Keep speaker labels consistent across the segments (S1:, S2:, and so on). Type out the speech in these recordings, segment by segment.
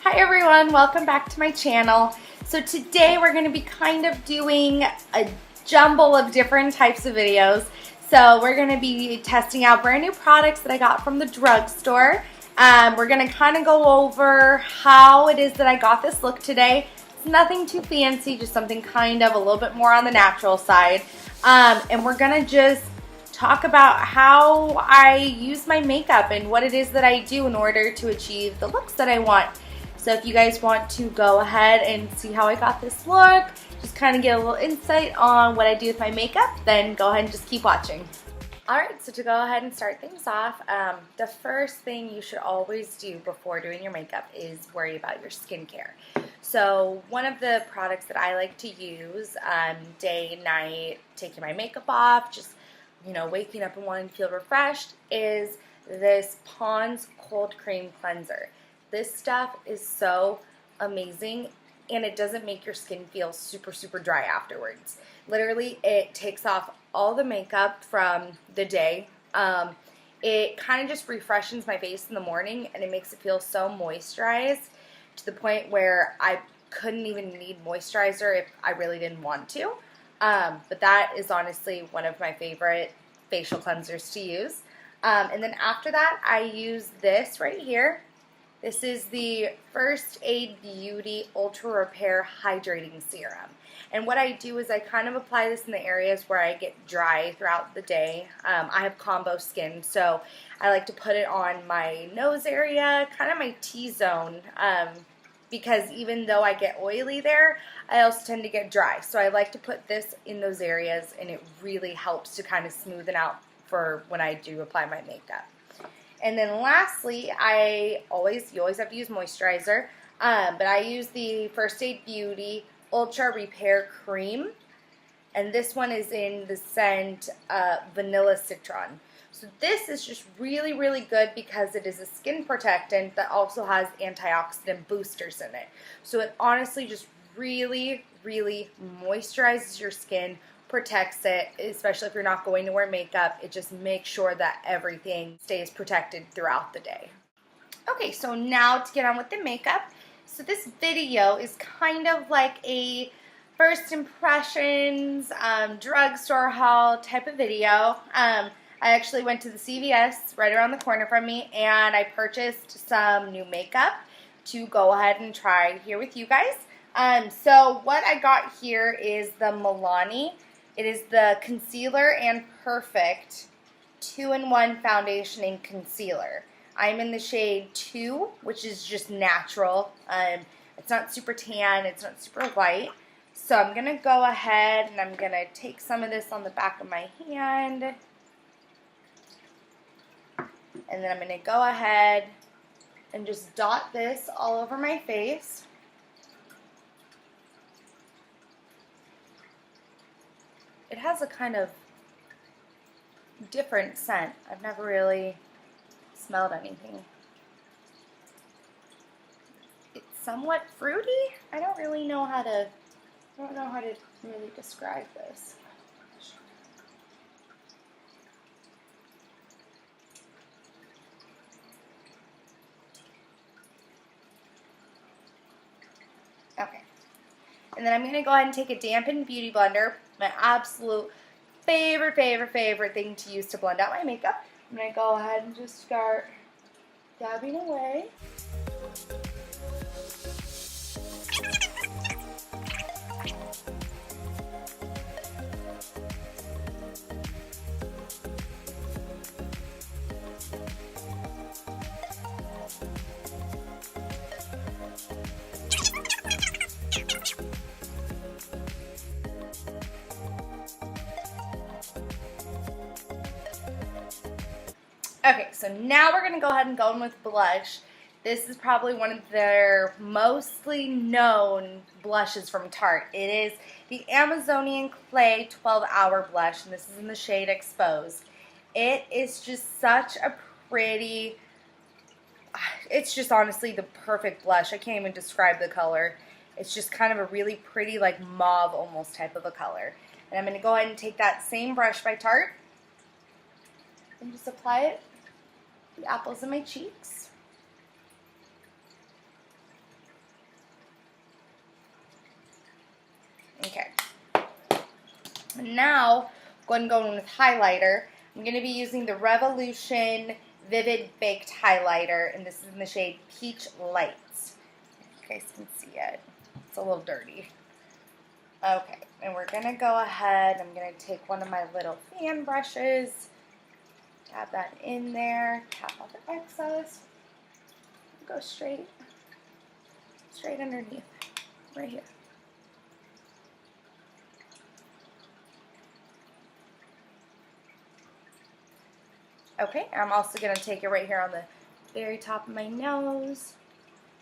S1: Hi everyone, welcome back to my channel. So today we're going to be kind of doing a jumble of different types of videos. So we're going to be testing out brand new products that I got from the drugstore. We're going to kind of go over how it is that I got this look today. It's nothing too fancy, just something kind of a little bit more on the natural side. And we're going to just talk about how I use my makeup and what it is that I do in order to achieve the looks that I want. So if you guys want to go ahead and see how I got this look, just kind of get a little insight on what I do with my makeup, then go ahead and just keep watching. Alright, so to go ahead and start things off, the first thing you should always do before doing your makeup is worry about your skincare. So one of the products that I like to use day, night, taking my makeup off, just waking up and wanting to feel refreshed, is this Pond's Cold Cream Cleanser. This stuff is so amazing, and it doesn't make your skin feel super, super dry afterwards. Literally, it takes off all the makeup from the day. It kind of just refreshes my face in the morning, and it makes it feel so moisturized to the point where I couldn't even need moisturizer if I really didn't want to. But that is honestly one of my favorite facial cleansers to use. And then after that, I use this right here. This is the First Aid Beauty Ultra Repair Hydrating Serum. And what I do is I kind of apply this in the areas where I get dry throughout the day. I have combo skin, so I like to put it on my nose area, kind of my T-zone, because even though I get oily there, I also tend to get dry. So I like to put this in those areas, and it really helps to kind of smoothen out for when I do apply my makeup. And then lastly, you always have to use moisturizer, but I use the First Aid Beauty Ultra Repair Cream, and this one is in the scent Vanilla Citron. So this is just really, really good because it is a skin protectant that also has antioxidant boosters in it. So it honestly just really, really moisturizes your skin, protects it, especially if you're not going to wear makeup. It just makes sure that everything stays protected throughout the day. Okay, so now to get on with the makeup. So this video is kind of like a first impressions, drugstore haul type of video. I actually went to the CVS right around the corner from me, and I purchased some new makeup to go ahead and try here with you guys. So what I got here is the Milani. It is the Concealer and Perfect 2-in-1 Foundation and Concealer. I'm in the shade 2, which is just natural. It's not super tan, it's not super white. So I'm going to go ahead and I'm going to take some of this on the back of my hand. And then I'm going to go ahead and just dot this all over my face. It has a kind of different scent. I've never really smelled anything. It's somewhat fruity. I don't know how to really describe this. Okay. And then I'm going to go ahead and take a dampened beauty blender, my absolute favorite thing to use to blend out my makeup. I'm going to go ahead and just start dabbing away. Okay, so now we're going to go ahead and go in with blush. This is probably one of their mostly known blushes from Tarte. It is the Amazonian Clay 12-Hour Blush, and this is in the shade Exposed. It is just such a pretty, it's just honestly the perfect blush. I can't even describe the color. It's just kind of a really pretty, like mauve almost type of a color. And I'm going to go ahead and take that same brush by Tarte and just apply it to the apples of my cheeks. Now, going with highlighter. I'm going to be using the Revolution Vivid Baked Highlighter, and this is in the shade Peach Lights. If you guys can see it. It's a little dirty. Okay, and we're going to go ahead. I'm going to take one of my little fan brushes, dab that in there, tap off the excess, go straight underneath, right here. Okay, I'm also going to take it right here on the very top of my nose,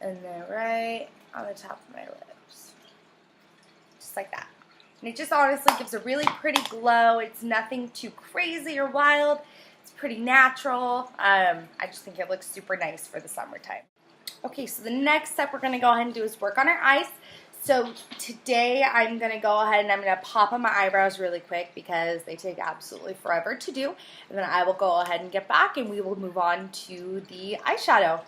S1: and then right on the top of my lips. Just like that. And it just honestly gives a really pretty glow. It's nothing too crazy or wild. It's pretty natural. I just think it looks super nice for the summertime. Okay, so the next step we're going to go ahead and do is work on our eyes. So today I'm going to go ahead and I'm going to pop on my eyebrows really quick because they take absolutely forever to do. And then I will go ahead and get back and we will move on to the eyeshadow.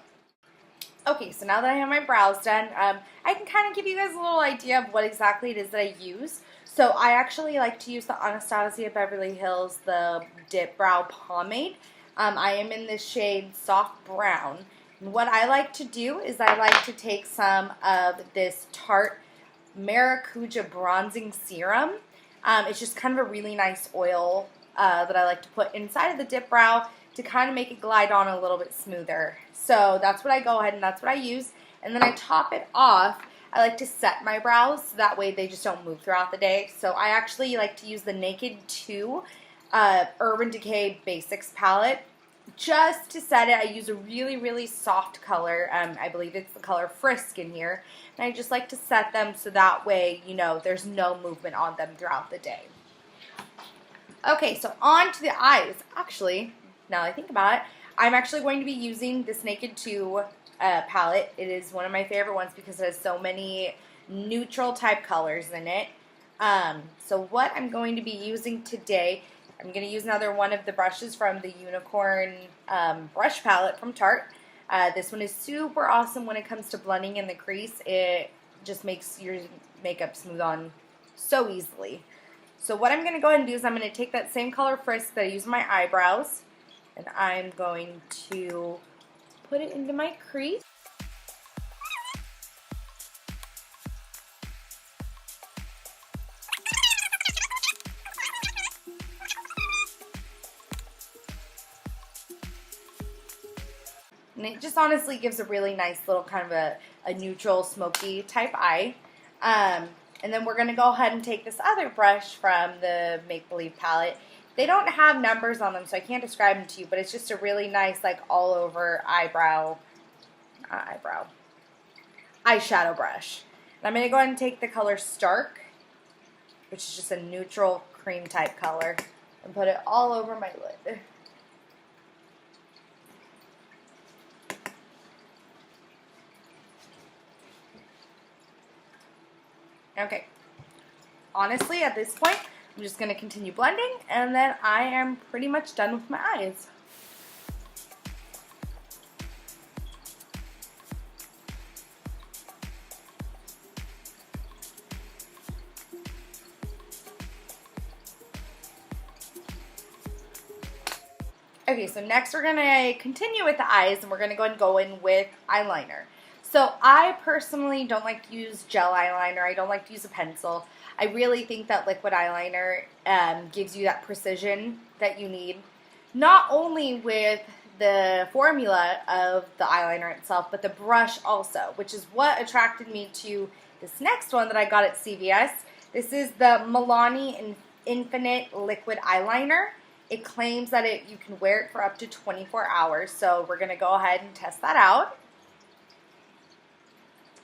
S1: Okay, so now that I have my brows done, I can kind of give you guys a little idea of what exactly it is that I use. So I actually like to use the Anastasia Beverly Hills, the Dip Brow Pomade. I am in this shade Soft Brown. And what I like to do is I like to take some of this Tarte Maracuja Bronzing Serum. It's just kind of a really nice oil that I like to put inside of the dip brow to kind of make it glide on a little bit smoother. So that's what I go ahead and that's what I use. And then I top it off. I like to set my brows so that way they just don't move throughout the day. So I actually like to use the Naked 2 Urban Decay Basics palette. Just to set it, I use a really, really soft color. I believe it's the color Frisk in here. And I just like to set them so that way, you know, there's no movement on them throughout the day. Okay, so on to the eyes. Actually, now that I think about it, I'm actually going to be using this Naked 2 palette. It is one of my favorite ones because it has so many neutral type colors in it. So what I'm going to be using today, I'm going to use another one of the brushes from the Unicorn brush palette from Tarte. This one is super awesome when it comes to blending in the crease. It just makes your makeup smooth on so easily. So what I'm going to go ahead and do is I'm going to take that same color Frisk that I use in my eyebrows, and I'm going to put it into my crease. And it just honestly gives a really nice little kind of a neutral, smoky type eye. And then we're going to go ahead and take this other brush from the Make Believe palette. They don't have numbers on them, so I can't describe them to you, but it's just a really nice, like, all-over eyeshadow brush. And I'm going to go ahead and take the color Stark, which is just a neutral cream type color, and put it all over my lid. Okay, honestly, at this point, I'm just going to continue blending, and then I am pretty much done with my eyes. Okay, so next we're going to continue with the eyes, and we're going to go in with eyeliner. So I personally don't like to use gel eyeliner. I don't like to use a pencil. I really think that liquid eyeliner gives you that precision that you need. Not only with the formula of the eyeliner itself, but the brush also, which is what attracted me to this next one that I got at CVS. This is the Milani Infinite Liquid Eyeliner. It claims that you can wear it for up to 24 hours, so we're going to go ahead and test that out.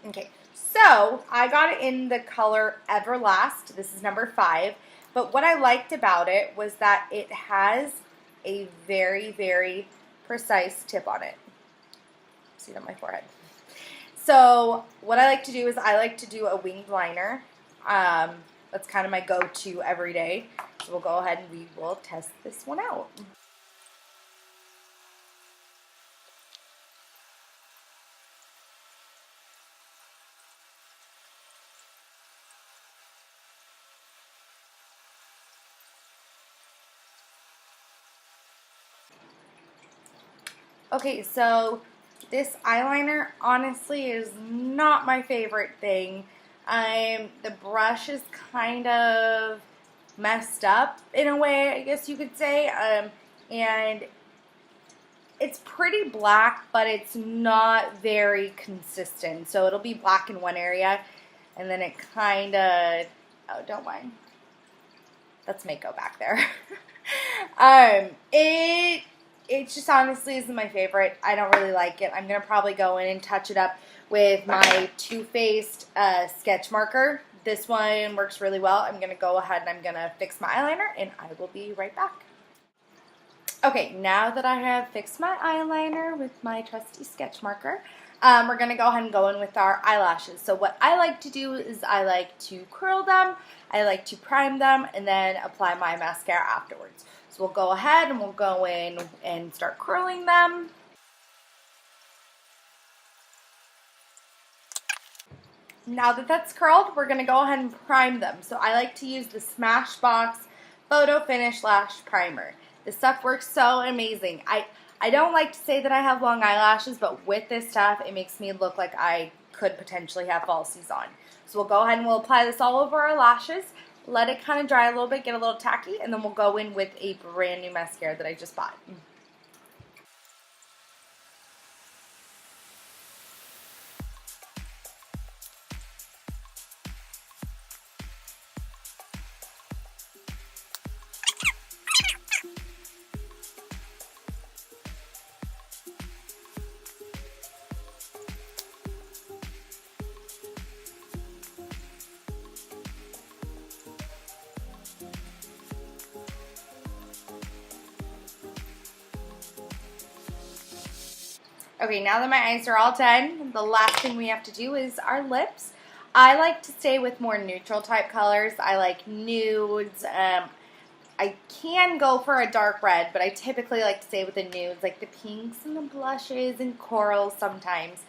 S1: Okay, so I got it in the color Everlast. This is number 5. But what I liked about it was that it has a very, very precise tip on it. See it on my forehead. So what I like to do is I like to do a winged liner. That's kind of my go-to every day. So we'll go ahead and we will test this one out. Okay, so this eyeliner honestly is not my favorite thing. The brush is kind of messed up in a way, I guess you could say, and it's pretty black, but it's not very consistent. So it'll be black in one area, and then it kind of, oh, don't mind. That's Mako back there. It just honestly isn't my favorite. I don't really like it. I'm going to probably go in and touch it up with my Too Faced sketch marker. This one works really well. I'm going to go ahead and I'm going to fix my eyeliner, and I will be right back. Okay, now that I have fixed my eyeliner with my trusty sketch marker, we're going to go ahead and go in with our eyelashes. So what I like to do is I like to curl them, I like to prime them, and then apply my mascara afterwards. So we'll go ahead and we'll go in and start curling them. Now that that's curled, we're going to go ahead and prime them. So I like to use the Smashbox Photo Finish Lash Primer. This stuff works so amazing. I don't like to say that I have long eyelashes, but with this stuff, it makes me look like I could potentially have falsies on. So we'll go ahead and we'll apply this all over our lashes, let it kind of dry a little bit, get a little tacky, and then we'll go in with a brand new mascara that I just bought. Okay, now that my eyes are all done, the last thing we have to do is our lips. I like to stay with more neutral type colors. I like nudes. I can go for a dark red, but I typically like to stay with the nudes, like the pinks and the blushes and corals sometimes.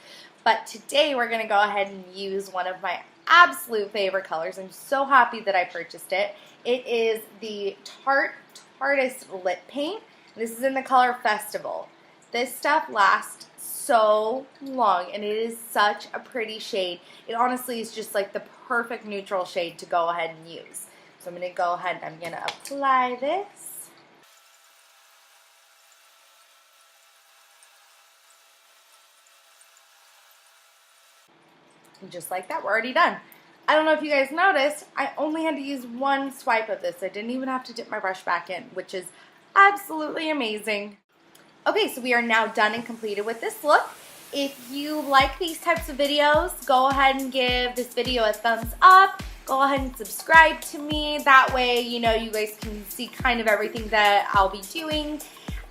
S1: But today we're going to go ahead and use one of my absolute favorite colors. I'm so happy that I purchased it. It is the Tarteist Lip Paint. This is in the color Festival. This stuff lasts so long, and it is such a pretty shade. It honestly is just like the perfect neutral shade to go ahead and use. So I'm going to go ahead and I'm going to apply this. And just like that, we're already done. I don't know if you guys noticed, I only had to use one swipe of this. I didn't even have to dip my brush back in, which is absolutely amazing. Okay, so we are now done and completed with this look. If you like these types of videos, go ahead and give this video a thumbs up. Go ahead and subscribe to me. That way, you know, you guys can see kind of everything that I'll be doing.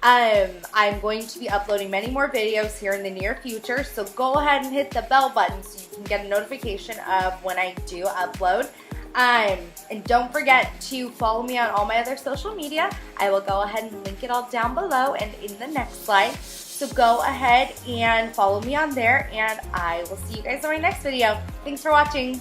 S1: I'm going to be uploading many more videos here in the near future, so go ahead and hit the bell button so you can get a notification of when I do upload. And don't forget to follow me on all my other social media. I will go ahead and link it all down below and in the next slide. So go ahead and follow me on there, and I will see you guys in my next video. Thanks for watching.